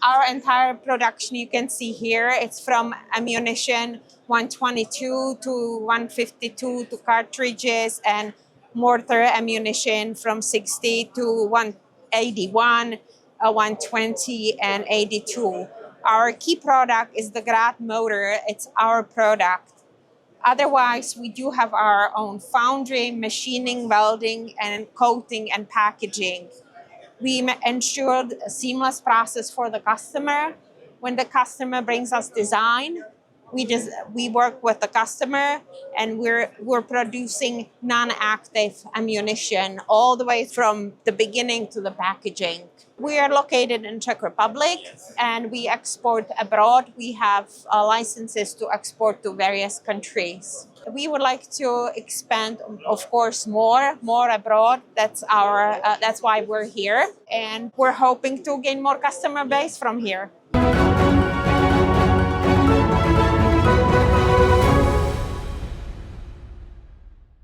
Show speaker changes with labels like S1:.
S1: Our entire production you can see here, it's from ammunition 122 to 152 to cartridges and mortar ammunition from 60 to 181, 120 and 82. Our key product is the Grad motor. It's our product. Otherwise, we do have our own foundry, machining, welding, and coating and packaging. We ensured a seamless process for the customer. When the customer brings us design, we work with the customer, and we're producing non-active ammunition all the way from the beginning to the packaging. We are located in Czech Republic, and we export abroad. We have licenses to export to various countries. We would like to expand, of course, more abroad. That's why we're here, and we're hoping to gain more customer base from here.